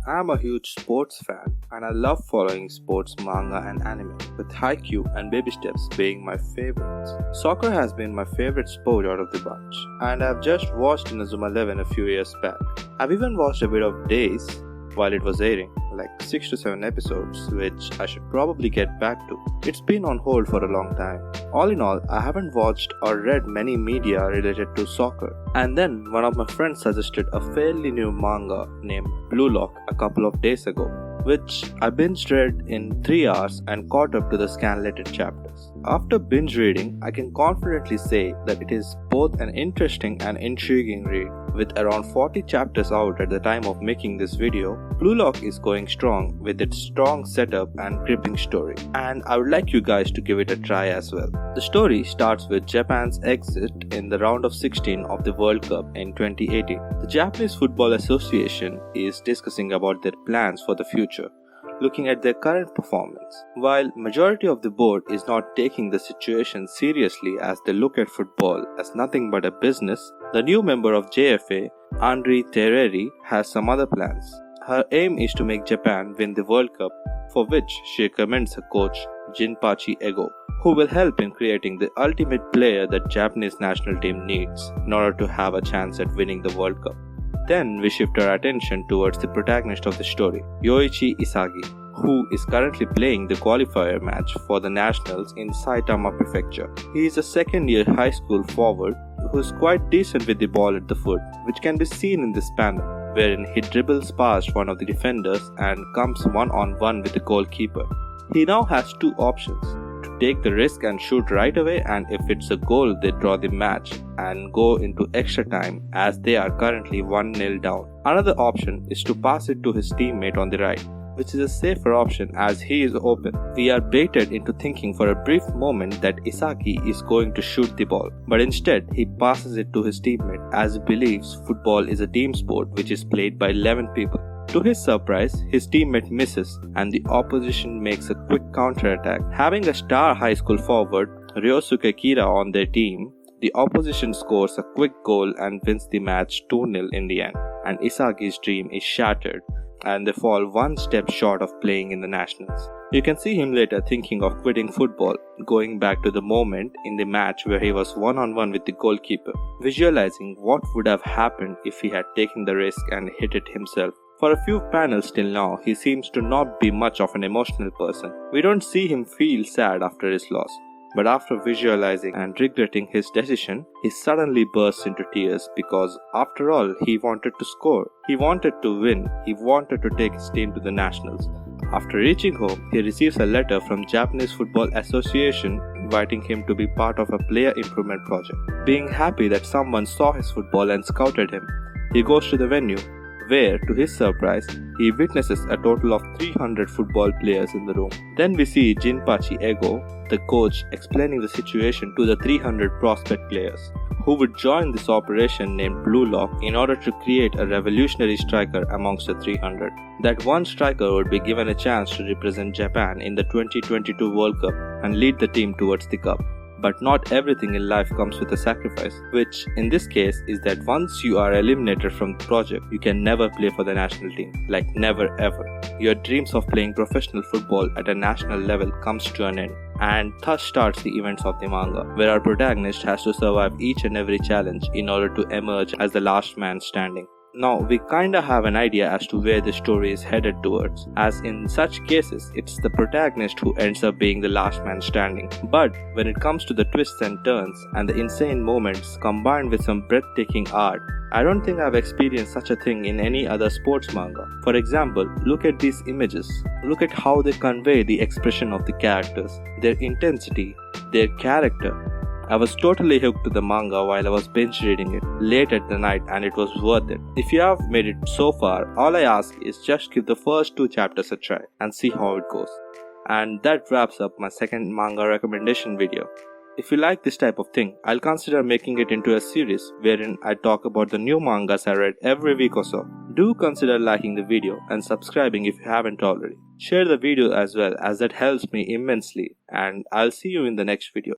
I'm a huge sports fan and I love following sports manga and anime, with Haikyuu and Baby Steps being my favorites. Soccer has been my favorite sport out of the bunch, and I've just watched Inazuma 11 a few years back. I've even watched a bit of Days while it was airing, like 6 to 7 episodes, which I should probably get back to. It's been on hold for a long time. All in all, I haven't watched or read many media related to soccer. And then one of my friends suggested a fairly new manga named Blue Lock a couple of days ago, which I binge read in 3 hours and caught up to the scanlated chapters. After binge reading, I can confidently say that it is both an interesting and intriguing read. With around 40 chapters out at the time of making this video, Blue Lock is going strong with its strong setup and gripping story, and I would like you guys to give it a try as well. The story starts with Japan's exit in the round of 16 of the World Cup in 2018. The Japanese Football Association is discussing about their plans for the future, looking at their current performance. While majority of the board is not taking the situation seriously as they look at football as nothing but a business, the new member of JFA, Andri Tereri, has some other plans. Her aim is to make Japan win the World Cup, for which she recommends her coach, Jinpachi Ego, who will help in creating the ultimate player that Japanese national team needs in order to have a chance at winning the World Cup. Then we shift our attention towards the protagonist of the story, Yoichi Isagi, who is currently playing the qualifier match for the nationals in Saitama Prefecture. He is a second-year high school forward who is quite decent with the ball at the foot, which can be seen in this panel, wherein he dribbles past one of the defenders and comes one-on-one with the goalkeeper. He now has two options: to take the risk and shoot right away, and if it's a goal they draw the match and go into extra time as they are currently 1-0 down. Another option is to pass it to his teammate on the right, which is a safer option as he is open. We are baited into thinking for a brief moment that Isagi is going to shoot the ball, but instead he passes it to his teammate as he believes football is a team sport which is played by 11 people. To his surprise, his teammate misses and the opposition makes a quick counter-attack. Having a star high school forward, Ryosuke Kira, on their team, the opposition scores a quick goal and wins the match 2-0 in the end, and Isagi's dream is shattered and they fall one step short of playing in the nationals. You can see him later thinking of quitting football, going back to the moment in the match where he was one-on-one with the goalkeeper, visualizing what would have happened if he had taken the risk and hit it himself. For a few panels till now, he seems to not be much of an emotional person. We don't see him feel sad after his loss, but after visualizing and regretting his decision, he suddenly bursts into tears because after all, he wanted to score. He wanted to win. He wanted to take his team to the nationals. After reaching home, he receives a letter from Japanese Football Association inviting him to be part of a player improvement project. Being happy that someone saw his football and scouted him, he goes to the venue, where, to his surprise, he witnesses a total of 300 football players in the room. Then we see Jinpachi Ego, the coach, explaining the situation to the 300 prospect players, who would join this operation named Blue Lock in order to create a revolutionary striker amongst the 300. That one striker would be given a chance to represent Japan in the 2022 World Cup and lead the team towards the cup. But not everything in life comes with a sacrifice, which in this case is that once you are eliminated from the project, you can never play for the national team. Like never ever. Your dreams of playing professional football at a national level comes to an end. And thus starts the events of the manga, where our protagonist has to survive each and every challenge in order to emerge as the last man standing. Now, we kinda have an idea as to where the story is headed towards, as in such cases, it's the protagonist who ends up being the last man standing. But when it comes to the twists and turns and the insane moments combined with some breathtaking art, I don't think I've experienced such a thing in any other sports manga. For example, look at these images. Look at how they convey the expression of the characters, their intensity, their character. I was totally hooked to the manga while I was binge reading it late at the night, and it was worth it. If you have made it so far, all I ask is just give the first 2 chapters a try and see how it goes. And that wraps up my second manga recommendation video. If you like this type of thing, I'll consider making it into a series wherein I talk about the new mangas I read every week or so. Do consider liking the video and subscribing if you haven't already. Share the video as well, as that helps me immensely, and I'll see you in the next video.